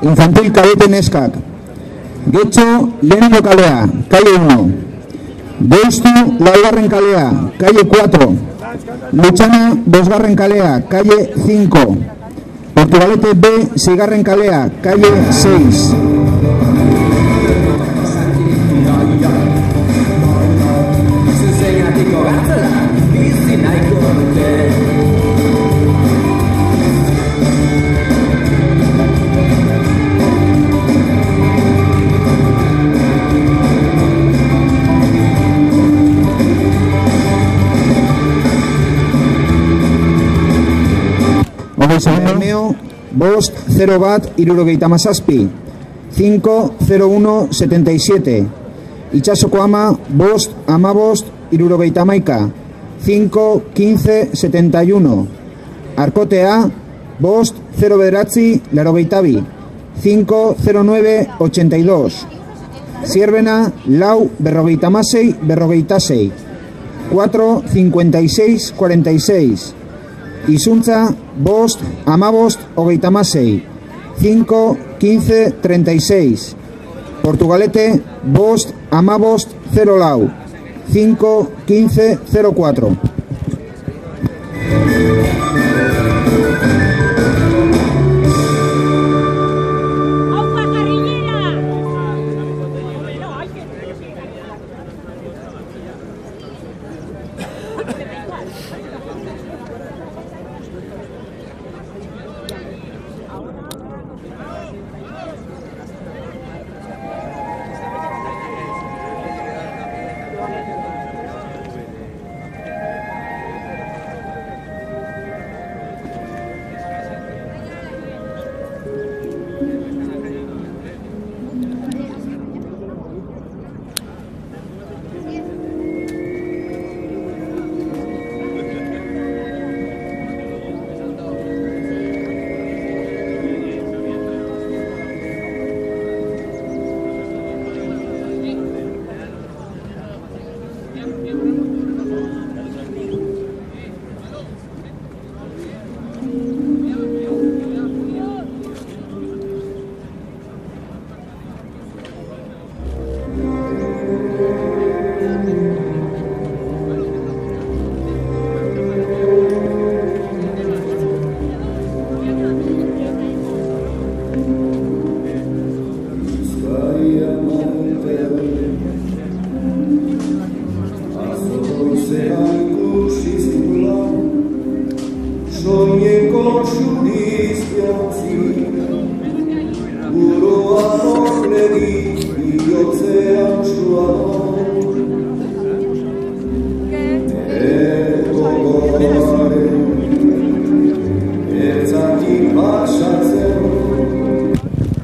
Infantil Cadete Neskak. Getxo lehenengo kalea, calle 1. Deustu laugarren kalea, calle 4. Luchana bosgarren kalea, calle 5. Portugalete B seigarren kalea, calle 6. Bermeo, Bost 0 bat irurogeita mazazpi, 5-01-77. Itxasoko ama, Bost amabost irurogeita maika, 5-15-71. Arkotea, Bost 0 bederatzi larogeita bi, 5-09-82. Zierbena, lau berrogeita masei berrogeita sei, 4-56-46. Izuntza, Bost, amabost, hogeita masei, 5-15-36. Portugalete, Bost, amabost, 0 lau, 5-15-04.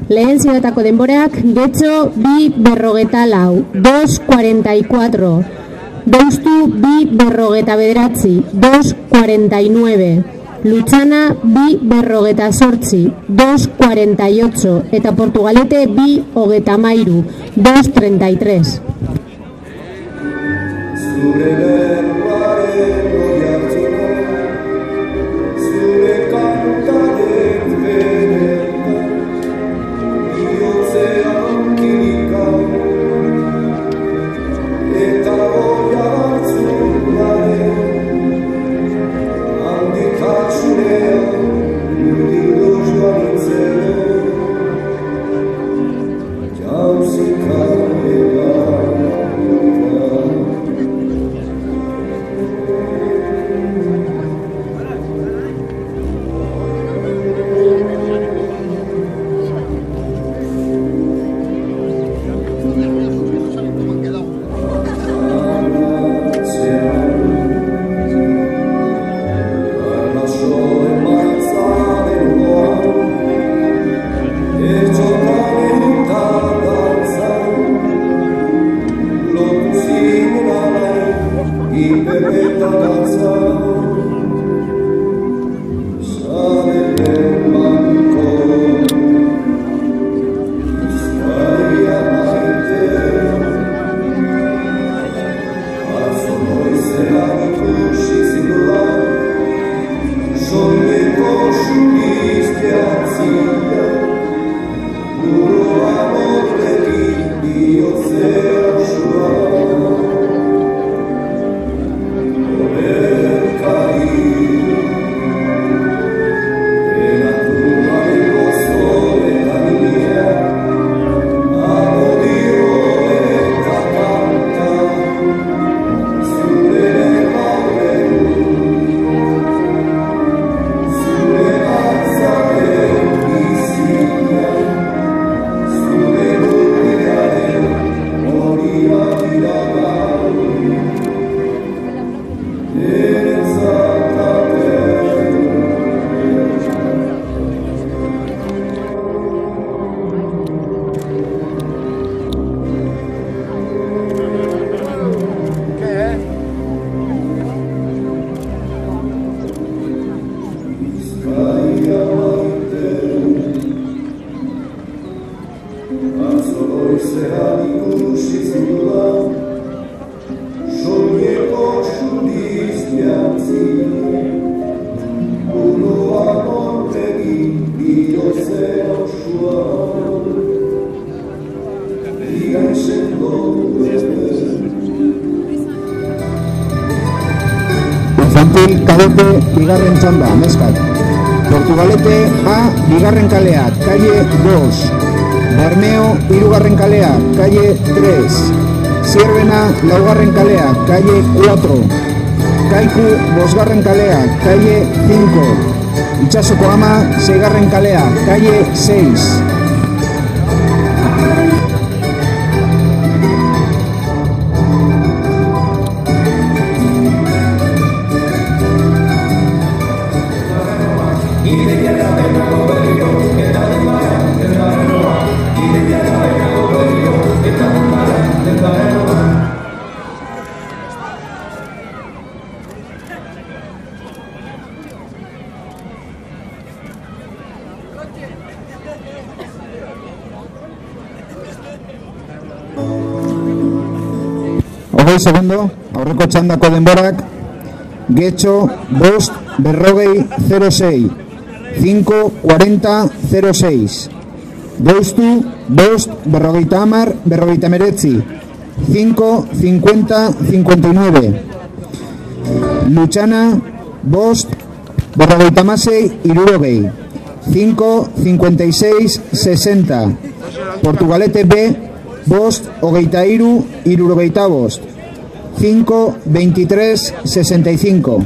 Lehen zioetako denboreak, Getxo bi berrogeta lau, 2.44. Deustu bi berrogeta bederatzi, 2.49. Luchana bi berrogeta sortzi, 2.48. Eta Portugalete bi hogeta mairu, 2.33. Infantil kadete bigarren txanda, neskak. Portugalete A, bigarren kalea, calle 2. Bermeo, hirugarren kalea, calle 3. Zierbena, laugarren kalea, calle 4. Kaiku, bosgarren kalea, calle 5. Itsasoko Ama, seigarren kalea, calle 6. Hogei segundo, aurreko txandako denborak. Getxo, bost, berrogei, 06. 5:40:06. Deustu, bost, berrogeita hamar, berrogeita hemeretzi. 5:50:59. Luchana, bost, berrogeita hamasei, hirurogei. 5:56:60. Portugalete B, bost, hogeita hiru, hirurogeita bost. 5:23:65.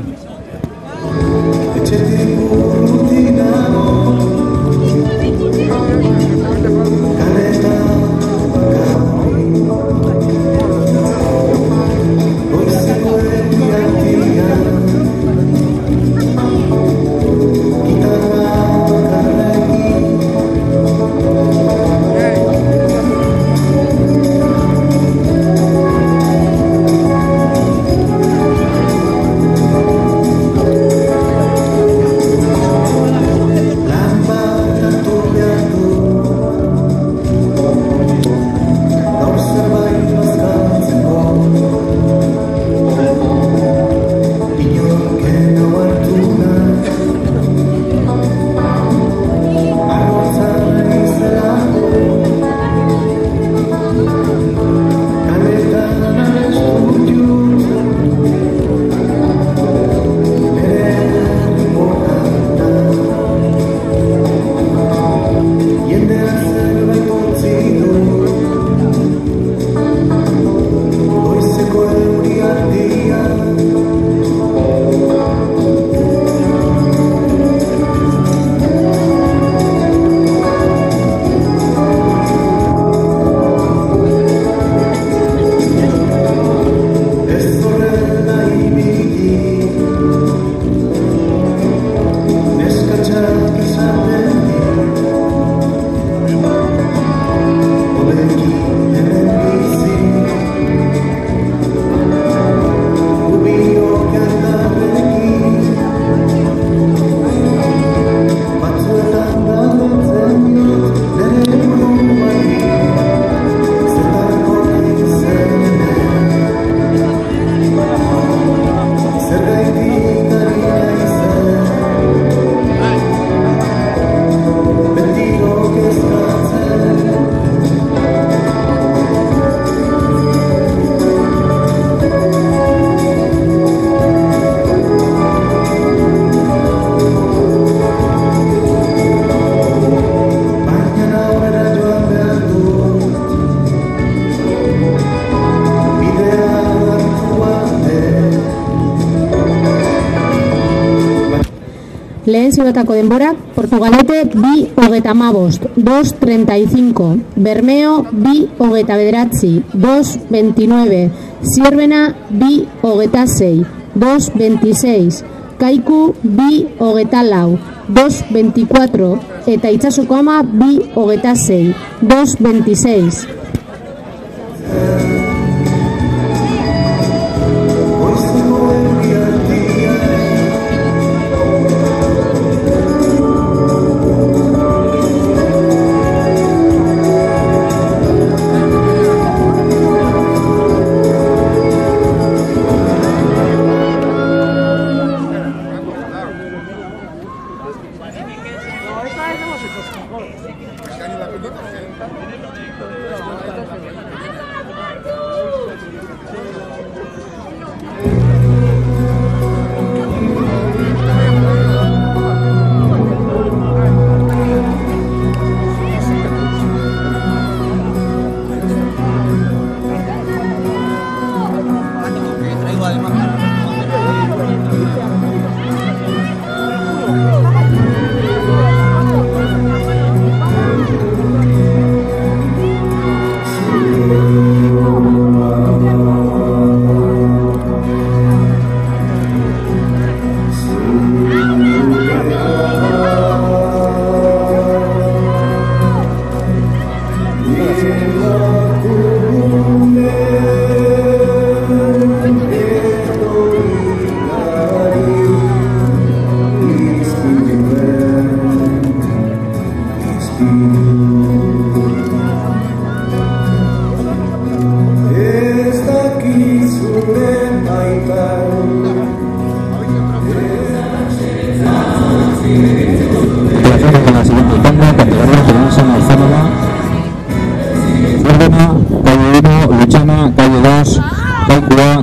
Lehen zirotako denborak, Portugalete bi 35, 2:35, Bermeo bi 29, 2:29, Zierbena bi 26, 2.26, Kaiku bi 24, 2.24, eta Itsasoko ama bi 26, 2.26.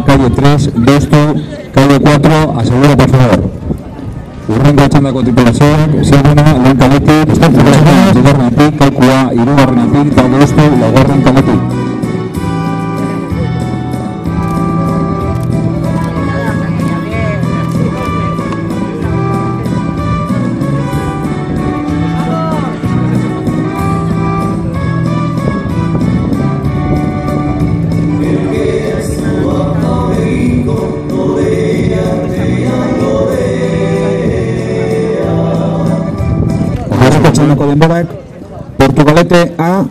Calle 3, Dostu, calle 4, asegura por favor. Urrengo txandako tripulazioak, zerrena, lehen kaletik, bigarrenetik, kalkua, hirugarrenetik, eta Dostu, laugarren kaletik. Denborak, Portugalete A,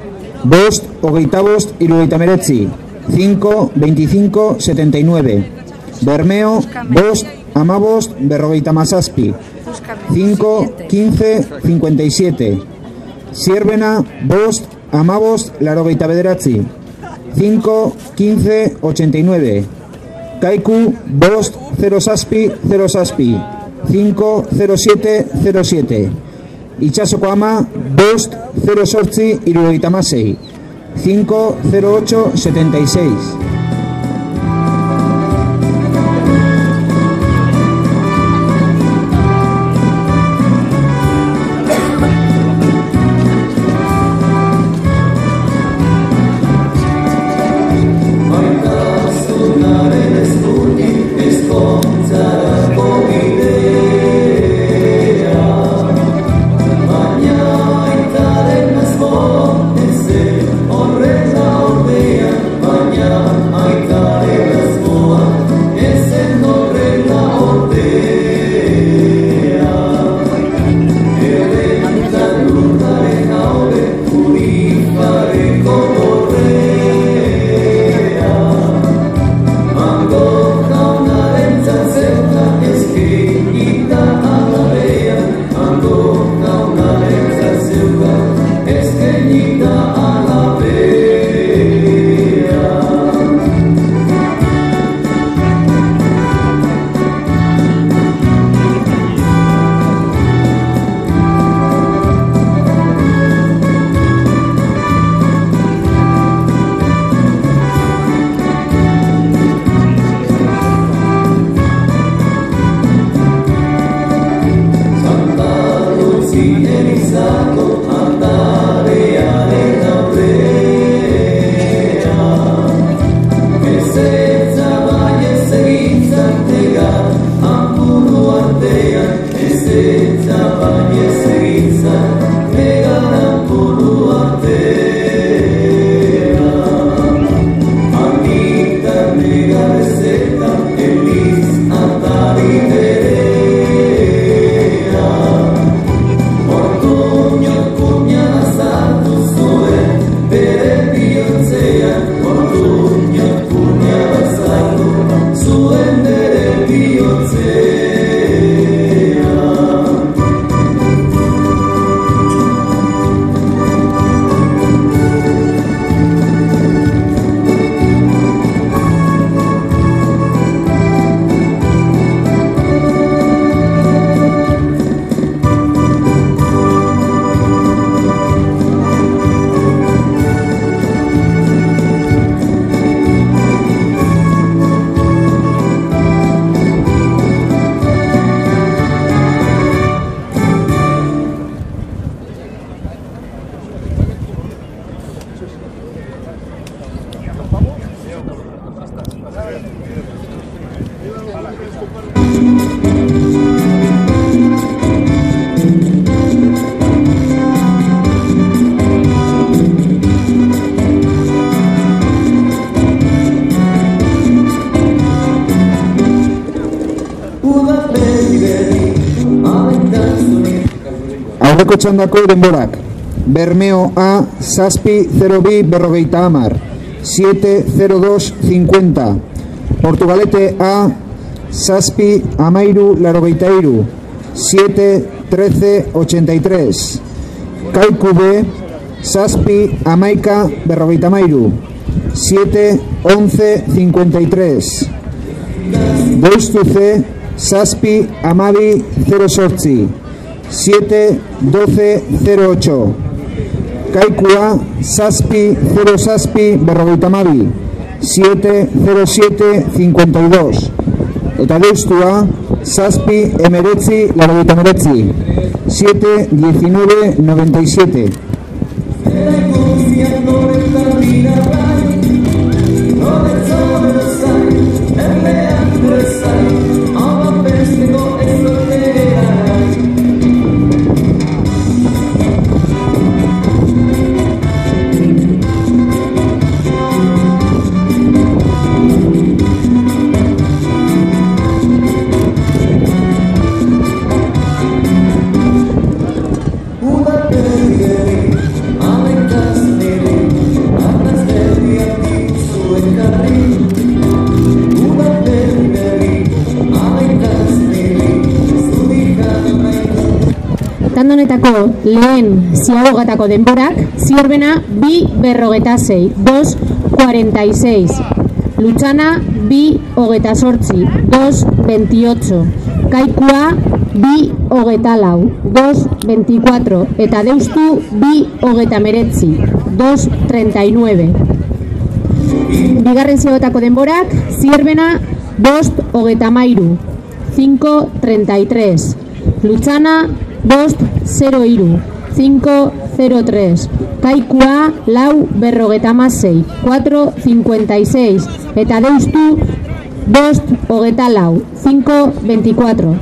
bost, hogeita bost, hirurogeita hemeretzi, 5, 25, 79, Bermeo, bost, amabost, berrogeita hamazazpi, 5, 15, 57, Zierbena, bost, amabost, laurogeita bederatzi, 5, 15, 89, Kaiku, bost, 0 zazpi, 0 zazpi, 5, 07, 07, Itsasoko ama, bost, 0 sortzi, hirurogeita hamasei, 5, 08, 76. Feliz Aurreko txandako denborak: Bermeo A, zazpi 0-2 berrogeita hamar, 7-0-2-50. Portugalete A, zazpi amairu larogeita iru, 7-13-83. Kaiku B, zazpi amaika berrogeita amairu, 7-11-53. Deustu C, zazpi amabi 0-8, 7-12-08. Kaiku A, zazpi 0 zazpi berrogeita amabi, 7-07-52. Eta deustu A, zazpi emeretzi larogeita emeretzi, 7-19-97. Tandonetako lehen ziabogatako denborak: Zierbena bi berrogeta sei, 2-46. Lutxana bi hogeta sortzi, 2-28. Kaikua bi hogeta lau, 2-24. Eta deustu bi hogeta meretzi, 2-39. Bigarren ziabogatako denborak: Zierbena bost hogeta mairu, 5-33. Lutxana bost 0-3, 5-0-3. Kaikua lau berrogeta amasei, 4-56. Eta deustu bost hogeta lau, 5-24.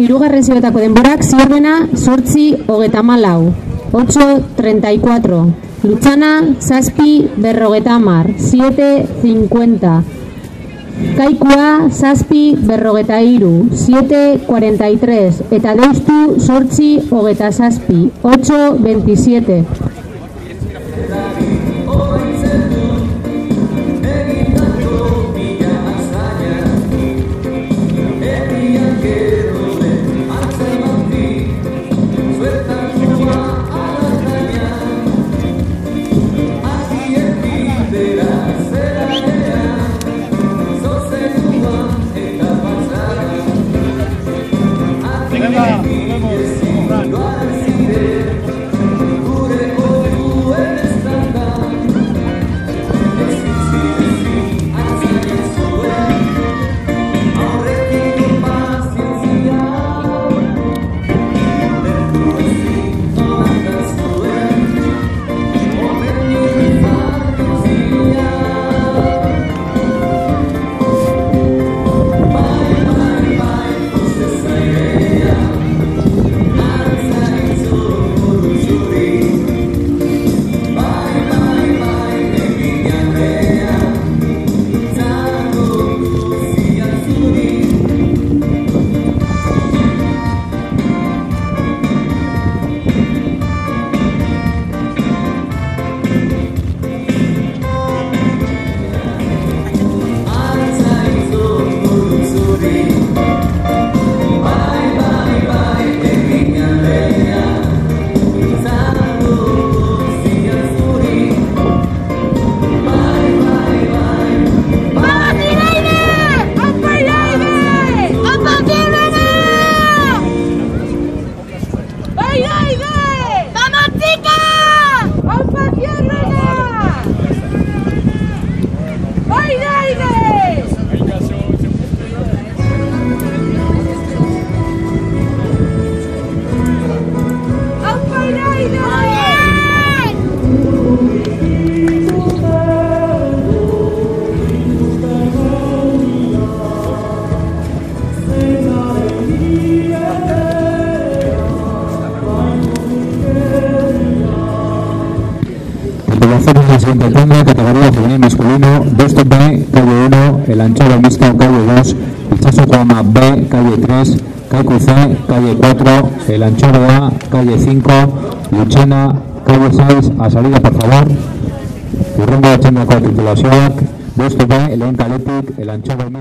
hirugarren zioetako denborak: Zierbena 8:34, 8:34, Lutxana 7:50, 7:50, Kaikua 7:43, 7:43, eta Deustu 8:27, 8:27. Categoría juvenil masculino, Deustu B, calle 1, El Anchobo Mixto, calle 2, Itxaso Cuama B, calle 3, Kaiku C, calle 4, El Anchobo A, calle 5, Lutxana, calle 6, a salida por favor. Urrengo txandako titulazioak, Deustu B, Lehen Kaletik, El Anchobo Mixto.